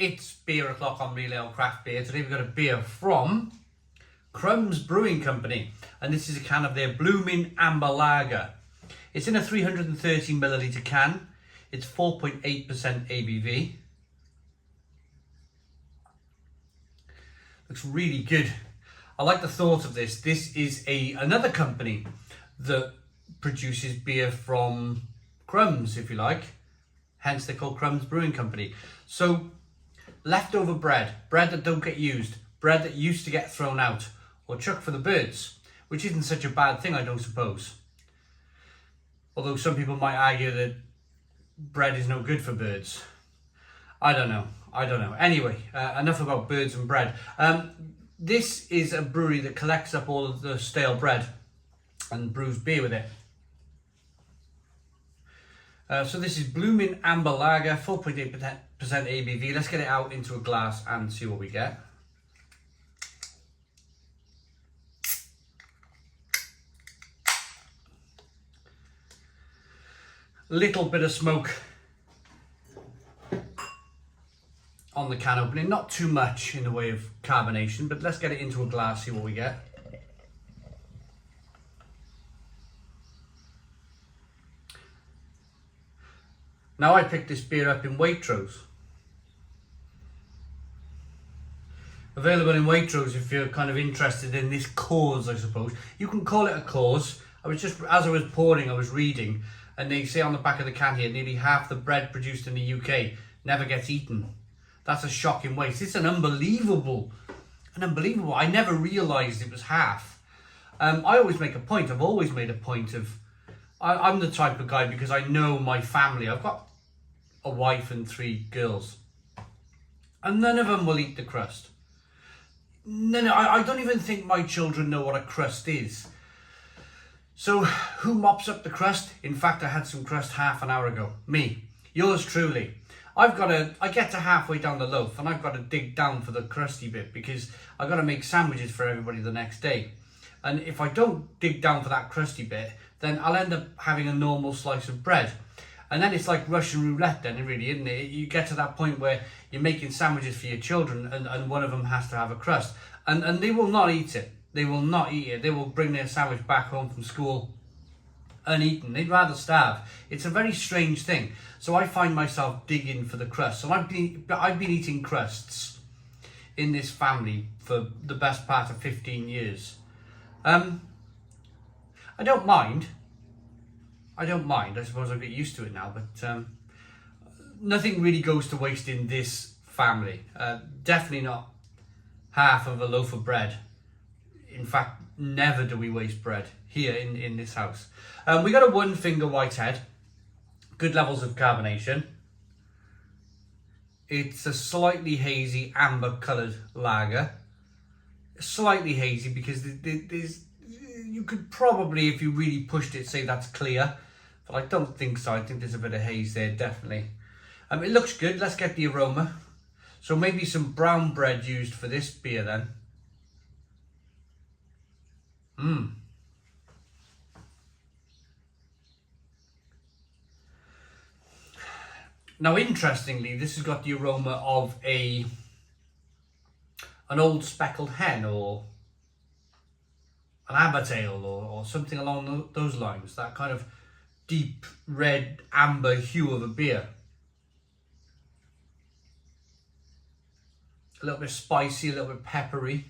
It's beer o'clock on Real Ale Craft Beer. Today we've got a beer from Crumbs Brewing Company, and this is a can of their Bloomin' Amber Lager. It's in a 330 milliliter can. It's 4.8% ABV. Looks really good. I like the thought of this. This is another company that produces beer from crumbs, if you like. Hence they're called Crumbs Brewing Company. So leftover bread that don't get used, bread that used to get thrown out or chucked for the birds, which isn't such a bad thing, I don't suppose. Although some people might argue that bread is no good for birds. I don't know. Anyway, enough about birds and bread. This is a brewery that collects up all of the stale bread and brews beer with it. So this is Bloomin' Amber Lager, 4.8% ABV. Let's get it out into a glass and see what we get. Little bit of smoke on the can opening, not too much in the way of carbonation, but let's get it into a glass, see what we get. Now I picked this beer up in Waitrose. Available in Waitrose if you're kind of interested in this cause, I suppose. You can call it a cause. As I was pouring, I was reading, and they say on the back of the can here, nearly half the bread produced in the UK never gets eaten. That's a shocking waste. It's unbelievable. I never realised it was half. I've always made a point of, I'm the type of guy, because I know my family, I've got a wife and 3 girls, and none of them will eat the crust. No, I don't even think my children know what a crust is. So who mops up the crust? In fact, I had some crust half an hour ago. Me, yours truly. I get to halfway down the loaf and I've got to dig down for the crusty bit, because I've got to make sandwiches for everybody the next day. And if I don't dig down for that crusty bit, then I'll end up having a normal slice of bread. And then it's like Russian roulette then, really, isn't it? You get to that point where you're making sandwiches for your children and one of them has to have a crust. And they will not eat it. They will not eat it. They will bring their sandwich back home from school uneaten. They'd rather starve. It's a very strange thing. So I find myself digging for the crust. So I've been eating crusts in this family for the best part of 15 years. I don't mind. I suppose I'll get used to it now, but nothing really goes to waste in this family. Definitely not half of a loaf of bread. In fact, never do we waste bread here in this house. We got a 1 finger whitehead, good levels of carbonation. It's a slightly hazy amber coloured lager. Slightly hazy because there's, you could probably, if you really pushed it, say that's clear. But I don't think so. I think there's a bit of haze there, definitely. It looks good. Let's get the aroma. So maybe some brown bread used for this beer then. Now, interestingly, this has got the aroma of an old speckled hen or an abbotail or something along those lines. That kind of deep red amber hue of a beer. A little bit spicy, a little bit peppery.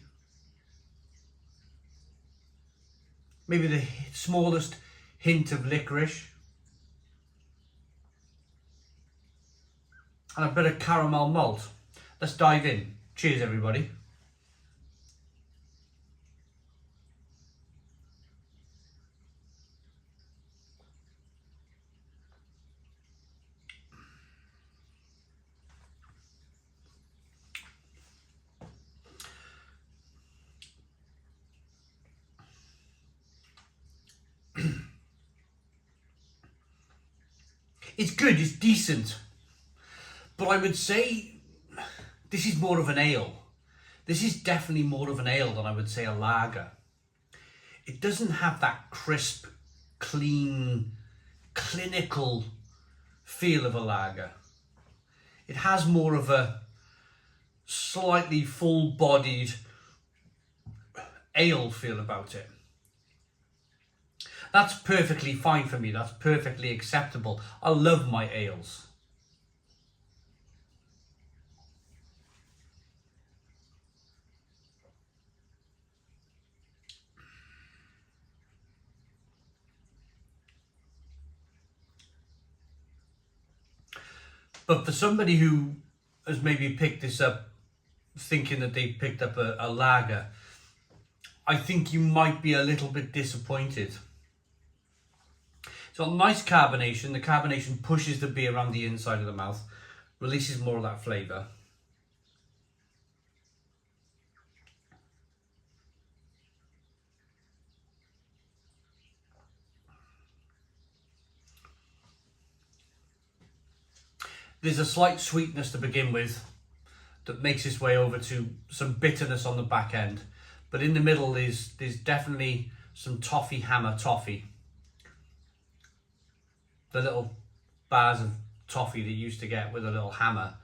Maybe the smallest hint of licorice. And a bit of caramel malt. Let's dive in. Cheers, everybody. It's good, it's decent. But I would say this is more of an ale. This is definitely more of an ale than I would say a lager. It doesn't have that crisp, clean, clinical feel of a lager. It has more of a slightly full-bodied ale feel about it. That's perfectly fine for me. That's perfectly acceptable. I love my ales. But for somebody who has maybe picked this up thinking that they picked up a lager, I think you might be a little bit disappointed. It's got nice carbonation. The carbonation pushes the beer around the inside of the mouth, releases more of that flavour. There's a slight sweetness to begin with that makes its way over to some bitterness on the back end. But in the middle there's definitely some toffee, hammer toffee. The little bars of toffee that you used to get with a little hammer.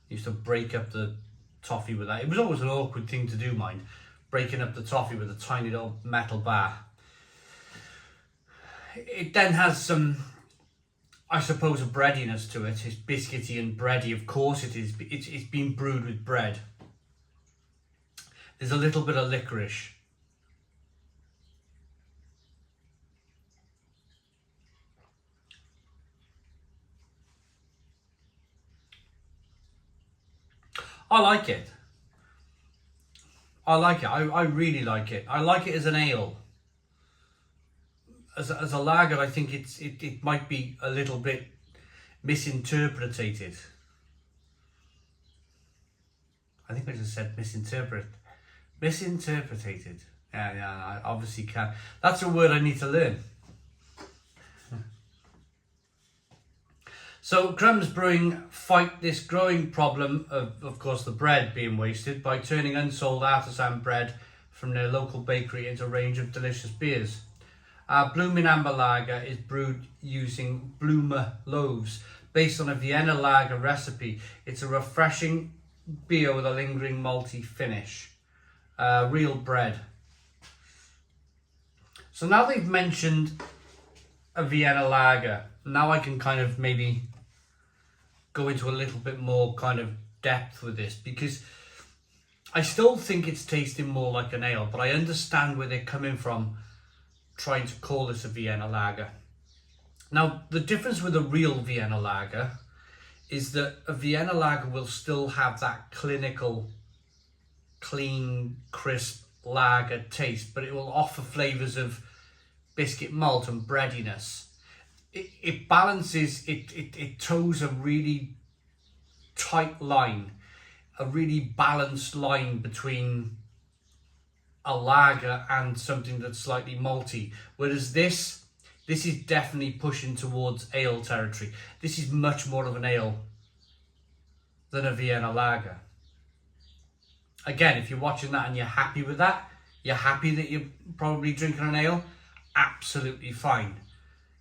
You used to break up the toffee with that. It was always an awkward thing to do, mind, breaking up the toffee with a tiny little metal bar. It then has some, I suppose, a breadiness to it. It's biscuity and bready. Of course it is. It's been brewed with bread. There's a little bit of licorice. I like it. I like it. I really like it. I like it as an ale. As a lager, I think it might be a little bit misinterpreted. I think I just said misinterpreted. Yeah, I obviously can. That's a word I need to learn. So Crumbs Brewing fight this growing problem of course, the bread being wasted by turning unsold artisan bread from their local bakery into a range of delicious beers. Our Bloomin' Amber Lager is brewed using Bloomer loaves based on a Vienna lager recipe. It's a refreshing beer with a lingering malty finish. Real bread. So now they've mentioned a Vienna lager, now I can kind of maybe go into a little bit more kind of depth with this, because I still think it's tasting more like an ale, but I understand where they're coming from trying to call this a Vienna lager. Now, the difference with a real Vienna lager is that a Vienna lager will still have that clinical, clean, crisp lager taste, but it will offer flavours of biscuit malt and breadiness. It balances, it toes a really tight line, a really balanced line between a lager and something that's slightly malty. Whereas this is definitely pushing towards ale territory. This is much more of an ale than a Vienna lager. Again, if you're watching that and you're happy with that, you're happy that you're probably drinking an ale, absolutely fine.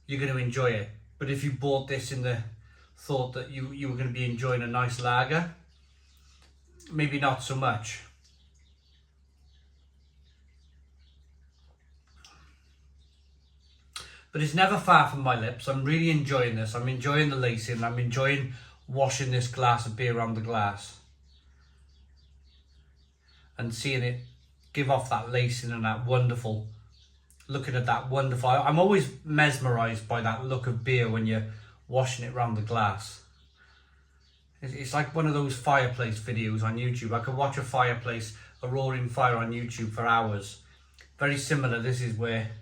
You're going to enjoy it. But if you bought this in the thought that you were going to be enjoying a nice lager, maybe not so much. But it's never far from my lips. I'm really enjoying this. I'm enjoying the lacing. I'm enjoying washing this glass of beer around the glass and seeing it give off that lacing and that wonderful, looking at that wonderful, I'm always mesmerised by that look of beer when you're washing it around the glass. It's like one of those fireplace videos on YouTube. I could watch a fireplace, a roaring fire on YouTube for hours. Very similar, this is where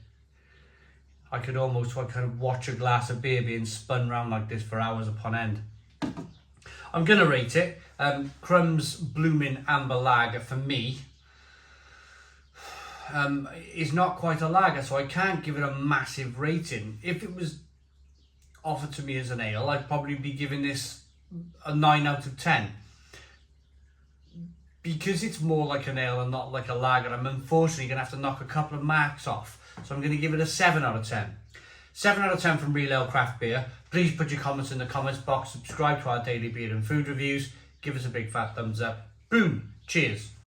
I could almost kind of watch a glass of beer being spun around like this for hours upon end. I'm going to rate it. Crumbs Bloomin' Amber Lager for me is not quite a lager, so I can't give it a massive rating. If it was offered to me as an ale, I'd probably be giving this a 9 out of 10. Because it's more like an ale and not like a lager, I'm unfortunately going to have to knock a couple of marks off. So I'm going to give it a 7 out of 10. 7 out of 10 from Real Ale Craft Beer. Please put your comments in the comments box. Subscribe to our daily beer and food reviews. Give us a big fat thumbs up. Boom. Cheers.